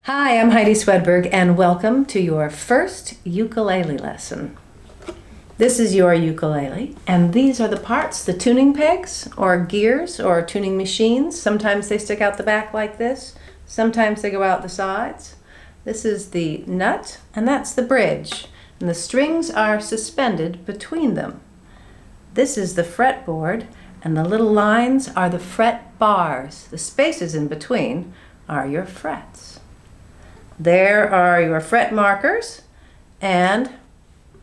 Hi, I'm Heidi Swedberg, and welcome to your first ukulele lesson. This is your ukulele, and these are the parts, the tuning pegs, or gears, or tuning machines. Sometimes they stick out the back like this. Sometimes they go out the sides. This is the nut, and that's the bridge. And the strings are suspended between them. This is the fretboard, and the little lines are the fret bars. The spaces in between are your frets. There are your fret markers, and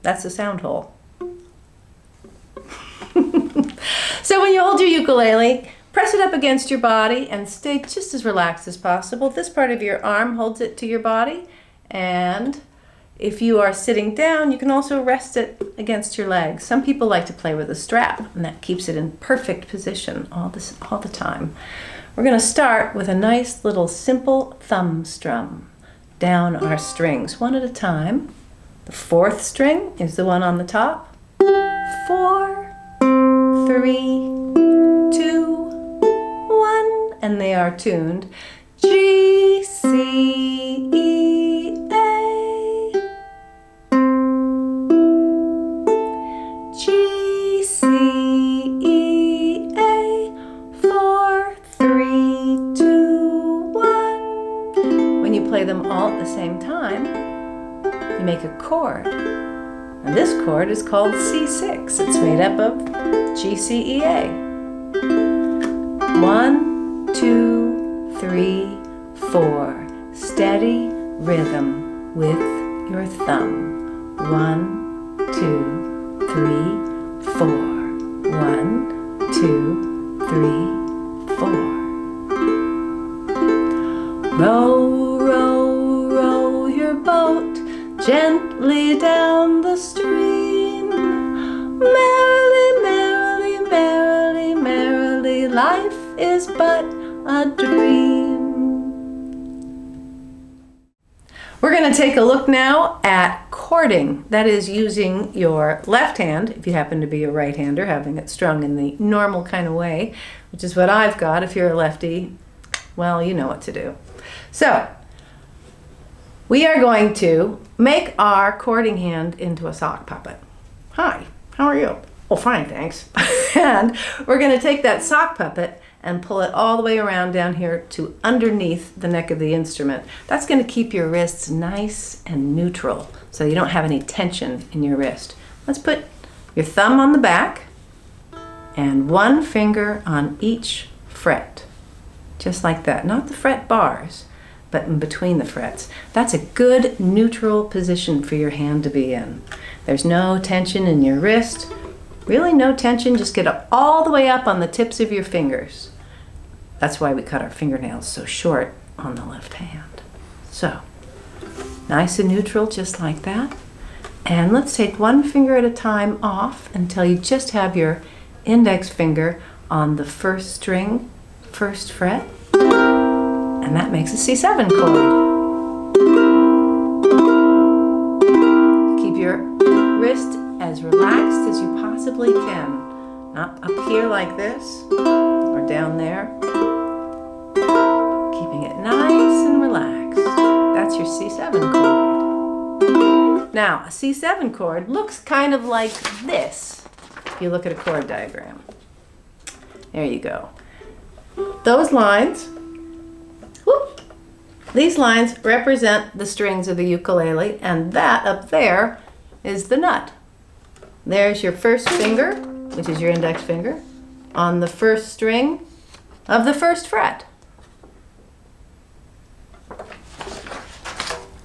that's the sound hole. So when you hold your ukulele, press it up against your body and stay just as relaxed as possible. This part of your arm holds it to your body, and if you are sitting down, you can also rest it against your legs. Some people like to play with a strap, and that keeps it in perfect position all the time. We're going to start with a nice little simple thumb strum down our strings one at a time. The fourth string is the one on the top. 4, 3, 2, 1, and they are tuned G, C, E, A, G, C, E, A, 4, 3, 2, 1. When you play them all at the same time, you make a chord. And this chord is called C6. It's made up of G, C, E, A. 1, 2, 3, 4. Steady rhythm with your thumb. 1, 2, 3, 4. 1, 2, 3, 4. Row, row, row your boat gently down the stream. Merrily, merrily, merrily, merrily, life is but a dream. We're going to take a look now at chording. That is using your left hand, if you happen to be a right-hander, having it strung in the normal kind of way, which is what I've got. If you're a lefty, well, you know what to do. So, we are going to make our chording hand into a sock puppet. Hi, how are you? Oh, fine, thanks. And we're going to take that sock puppet and pull it all the way around down here to underneath the neck of the instrument. That's going to keep your wrists nice and neutral so you don't have any tension in your wrist. Let's put your thumb on the back and one finger on each fret. Just like that. Not the fret bars, but in between the frets. That's a good neutral position for your hand to be in. There's no tension in your wrist. Really no tension, just get it all the way up on the tips of your fingers. That's why we cut our fingernails so short on the left hand. So, nice and neutral, just like that. And let's take one finger at a time off until you just have your index finger on the first string, first fret. And that makes a C7 chord. Keep your wrist as relaxed as you possibly can. Not up here like this, or down there. Keeping it nice and relaxed. That's your C7 chord. Now, a C7 chord looks kind of like this, if you look at a chord diagram. There you go. Those lines, these lines represent the strings of the ukulele, and that up there is the nut. There's your first finger, which is your index finger, on the first string of the first fret.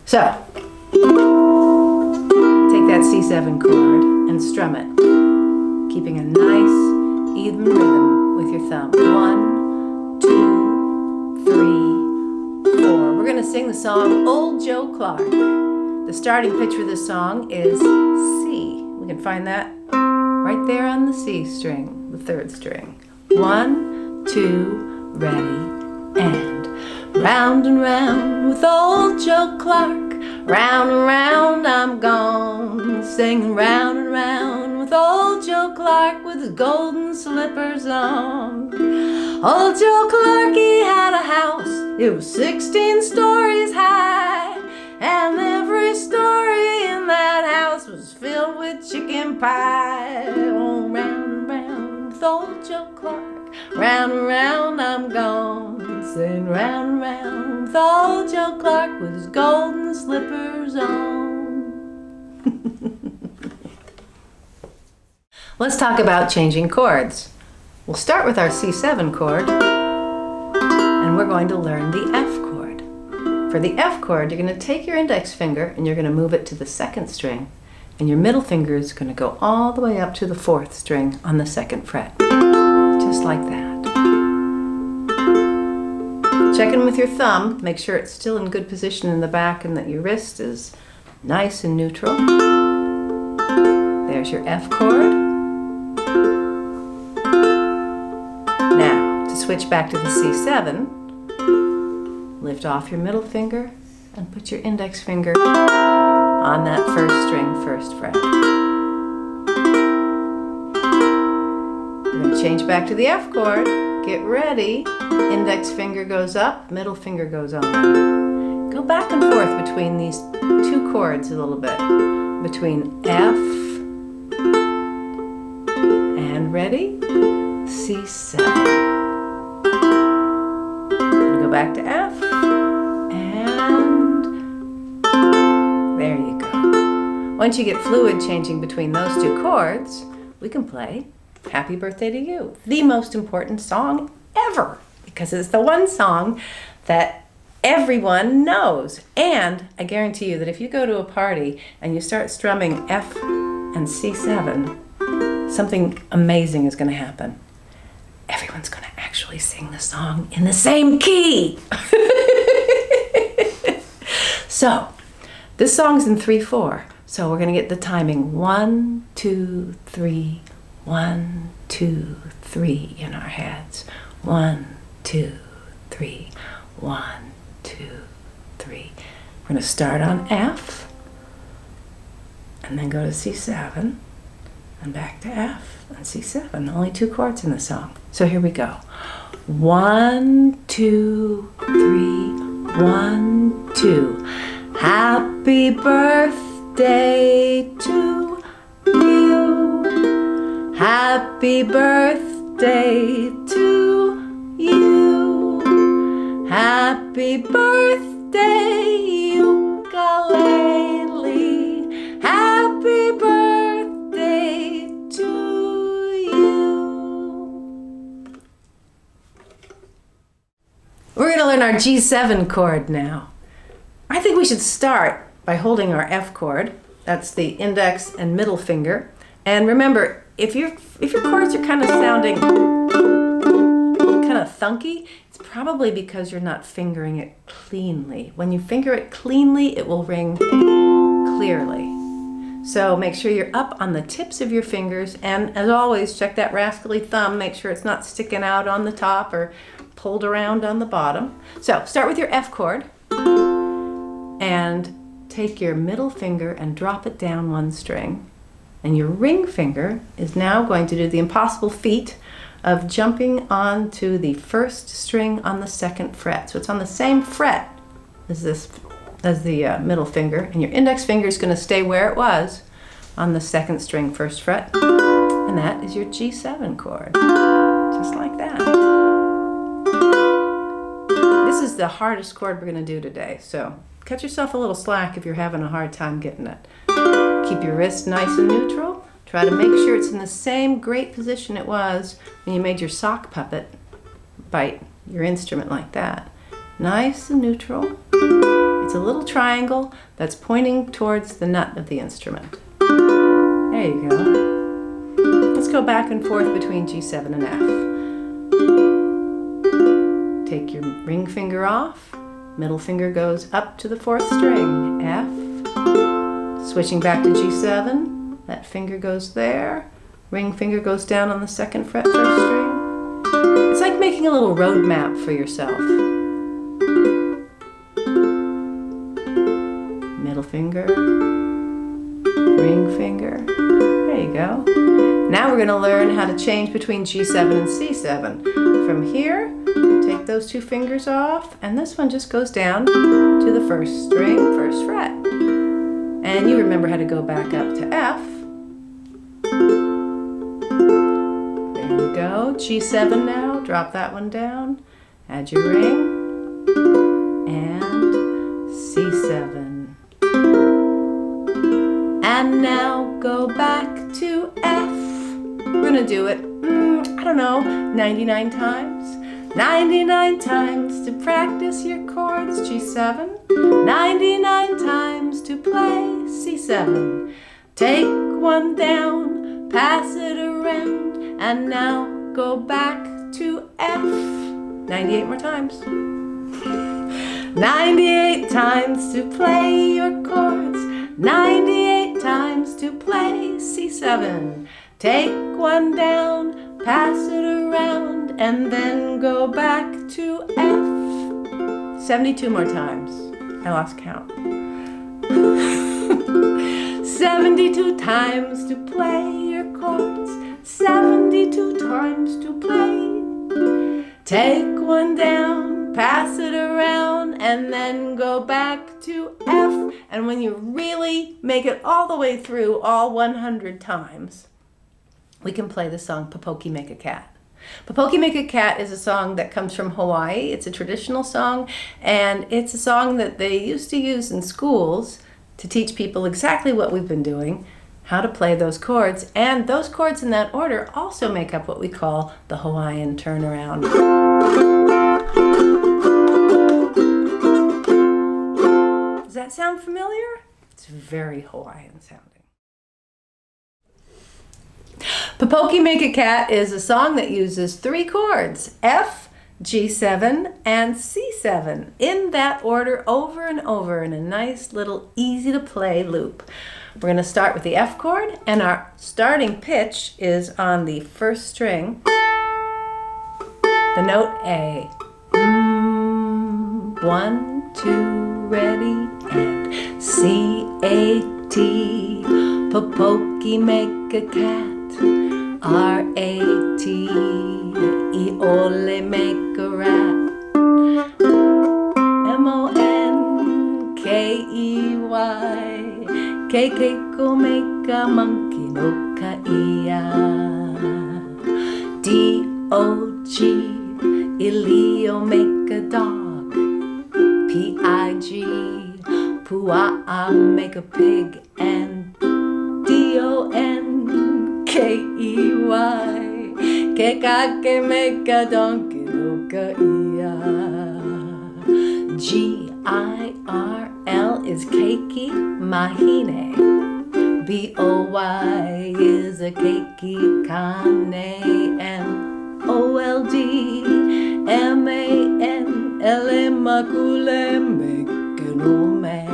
So, take that C7 chord and strum it, keeping a nice, even rhythm with your thumb. 1, 2, 3, 4. We're going to sing the song Old Joe Clark. The starting pitch for this song is C. We can find that right there on the C string, the third string. 1, 2, ready, and round with old Joe Clark. Round and round I'm gone, singing round and round with old Joe Clark with his golden slippers on. Old Joe Clark, he had a house, it was 16 stories high. pumpkin pie. Oh, round and round with old Joe Clark. Round and round I'm gone, sing round and round with old Joe Clark with his golden slippers on. Let's talk about changing chords. We'll start with our C7 chord, and we're going to learn the F chord. For the F chord, you're going to take your index finger and you're going to move it to the second string, and your middle finger is going to go all the way up to the fourth string on the second fret, just like that. Check in with your thumb, make sure it's still in good position in the back and that your wrist is nice and neutral. There's your F chord. Now, to switch back to the C7, lift off your middle finger and put your index finger on that first string, first fret. We're going to change back to the F chord. Get ready. Index finger goes up, middle finger goes on. Go back and forth between these two chords a little bit. Between F and ready, C7. Go back to F, and there you go. Once you get fluid changing between those two chords, we can play Happy Birthday to You, the most important song ever, because it's the one song that everyone knows. And I guarantee you that if you go to a party and you start strumming F and C7, something amazing is going to happen. Everyone's going to actually sing the song in the same key. So, this song's in 3/4. So we're going to get the timing 1, 2, 3, 1, 2, 3 in our heads. 1, 2, 3, 1, 2, 3. We're going to start on F and then go to C7 and back to F and C7. Only 2 chords in the song. So here we go. 1, 2, 3, 1, 2. Happy birthday to you. Happy birthday to you. Happy birthday, ukulele. Happy birthday to you. We're going to learn our G7 chord now. I think we should start by holding our F chord. That's the index and middle finger. And remember, if your chords are kind of sounding kind of thunky, it's probably because you're not fingering it cleanly. When you finger it cleanly, it will ring clearly. So make sure you're up on the tips of your fingers, and as always, check that rascally thumb. Make sure it's not sticking out on the top or pulled around on the bottom. So start with your F chord and take your middle finger and drop it down 1 string. And your ring finger is now going to do the impossible feat of jumping onto the first string on the second fret. So it's on the same fret as the middle finger, and your index finger is going to stay where it was on the second string, first fret. And that is your G7 chord, just like that. This is the hardest chord we're going to do today, so cut yourself a little slack if you're having a hard time getting it. Keep your wrist nice and neutral. Try to make sure it's in the same great position it was when you made your sock puppet bite your instrument like that. Nice and neutral. It's a little triangle that's pointing towards the nut of the instrument. There you go. Let's go back and forth between G7 and F. Take your ring finger off. Middle finger goes up to the 4th string, F. Switching back to G7, that finger goes there. Ring finger goes down on the 2nd fret, 1st string. It's like making a little road map for yourself. Middle finger, ring finger. There you go. Now we're going to learn how to change between G7 and C7. From here, take those 2 fingers off, and this one just goes down to the 1st string, 1st fret. And you remember how to go back up to F G7 now, drop that one down, add your ring, and C7. And now go back to F. We're gonna do it, I don't know, 99 times. 99 times to practice your chords, G7. 99 times to play C7. Take one down, pass it around, and now go back to F. 98 more times. 98 times to play your chords. 98 times to play C7. Take one down, pass it around, and then go back to F. 72 more times. I lost count. 72 times to play your chords. 72 times to play. Take one down, pass it around, and then go back to F. And when you really make it all the way through, all 100 times, we can play the song Popoki Make a Cat. Popoki Make a Cat is a song that comes from Hawaii. It's a traditional song, and it's a song that they used to use in schools to teach people exactly what we've been doing, how to play those chords, and those chords in that order also make up what we call the Hawaiian turnaround. Does that sound familiar? It's very Hawaiian sounding. Popoki Make a Cat is a song that uses 3 chords, F, G7, and C7, in that order over and over in a nice little easy to play loop. We're going to start with the F chord, and our starting pitch is on the first string, the note A. 1, 2, ready, and C-A-T, Popoki make a cat. R-A-T, Iole make a rat. M-O-N-K-E-Y, Keiko make a monkey no ka-ia. D-O-G, Ilio make a dog. P-I-G, Pua'a make a pig. And D-O-N K-E-Y, Kekake make a donkey no ka-ia. G-I-R-L is keiki mahine. B-O-Y is a keiki kane. And O-L-D M-A-N L-E makule make no man.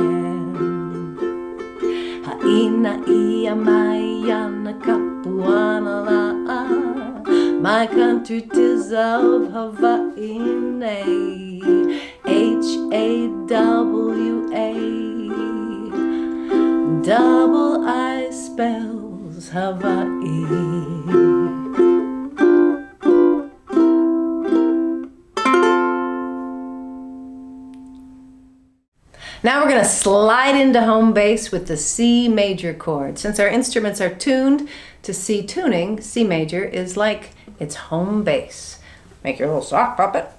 Ha'ina ia maiana kapuana la'a, my country 'tis of Hawaii. H-A-W-A, double I spells Hawaii. Now we're going to slide into home bass with the C major chord. Since our instruments are tuned to C tuning, C major is like its home bass. Make your little sock puppet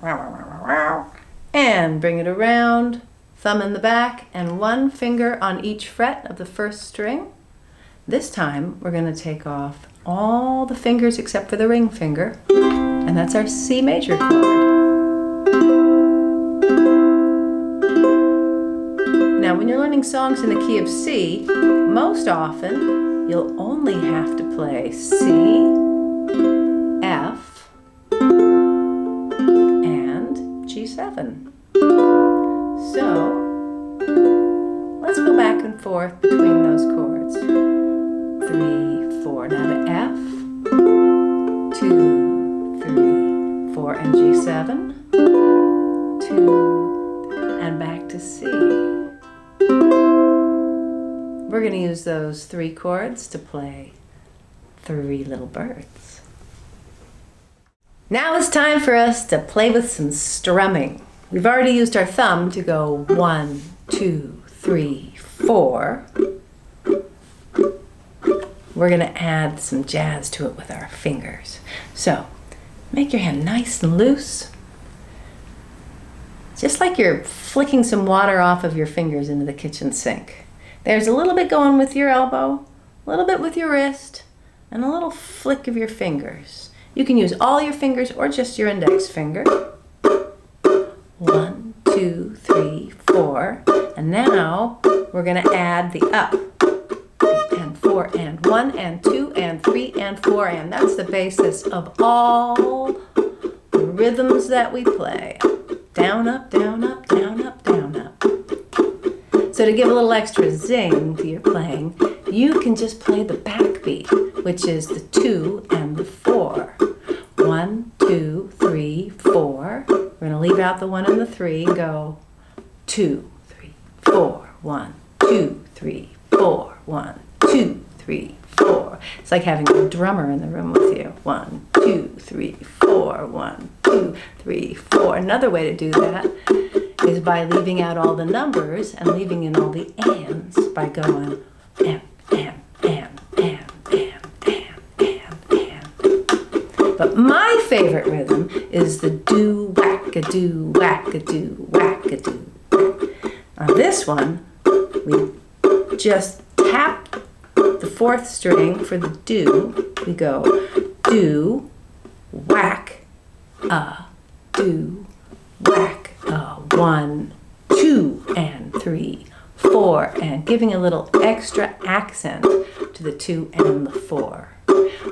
and bring it around, thumb in the back, and 1 finger on each fret of the first string. This time we're going to take off all the fingers except for the ring finger, and that's our C major chord. Now, when you're learning songs in the key of C, most often you'll only have to play C, F, and G7. So, let's go back and forth between those chords. 3, 4, now to F, 2, 3, 4, and G7, 2, and back to C. We're going to use those 3 chords to play 3 little birds. Now it's time for us to play with some strumming. We've already used our thumb to go 1, 2, 3, 4. We're going to add some jazz to it with our fingers. So Make your hand nice and loose. Just like you're flicking some water off of your fingers into the kitchen sink. There's a little bit going with your elbow, a little bit with your wrist, and a little flick of your fingers. You can use all your fingers or just your index finger. 1, 2, 3, 4. And now we're going to add the up. 3 and 4 and 1 and 2 and 3 and 4. And that's the basis of all the rhythms that we play. Down, up, down, up, down, up, down, up. So to give a little extra zing to your playing, you can just play the backbeat, which is the 2 and the 4. 1, 2, 3, 4. We're going to leave out the 1 and the 3 and go 2, 3, 4. 1, 2, 3, 4. 1, 2, 3, 4. It's like having a drummer in the room with you. 1, 2, 3, 4. 1, 2, 3, 4. Another way to do that is by leaving out all the numbers and leaving in all the ands by going and. But my favorite rhythm is the do whack-a-do, whack-a-do, whack-a-do. On this one, we just tap the 4th string for the do. We go do, whack, do, whack, 1, 2, and 3, 4, and giving a little extra accent to the 2 and the 4.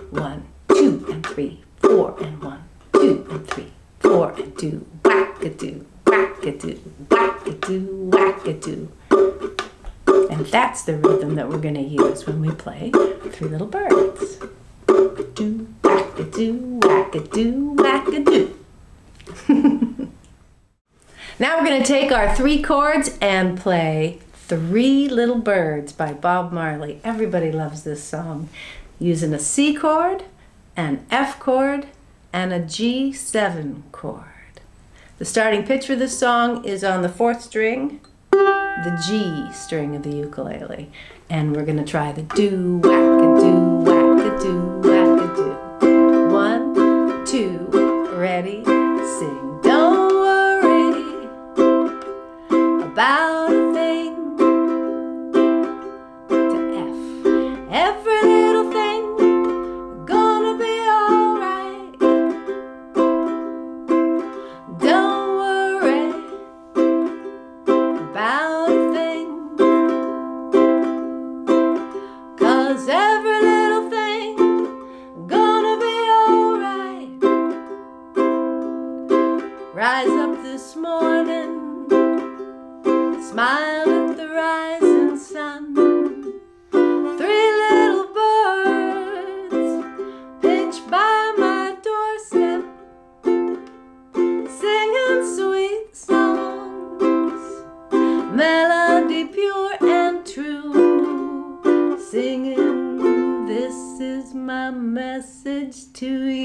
1, 2, and 3, 4, and 1, 2, and 3, 4, and do, whack-a-do, whack-a-do, whack-a-do, whack-a-do. And that's the rhythm that we're going to use when we play Three Little Birds. Do, whack-a-do, whack-a-do, whack-a-do. Now we're going to take our 3 chords and play Three Little Birds by Bob Marley. Everybody loves this song. Using a C chord, an F chord, and a G7 chord. The starting pitch for this song is on the 4th string, the G string of the ukulele. And we're going to try the do, whack-a-do, whack-a-do, whack-a-do. 1, 2, ready, sing. Don't worry about a thing. To F. Every little thing gonna be alright. Don't worry about a thing, 'cause every little thing gonna be alright. Rise up this morning, smile at the rising sun. 3 little birds pitch by my doorstep, singing sweet songs, melody pure and true, singing, this is my message to you.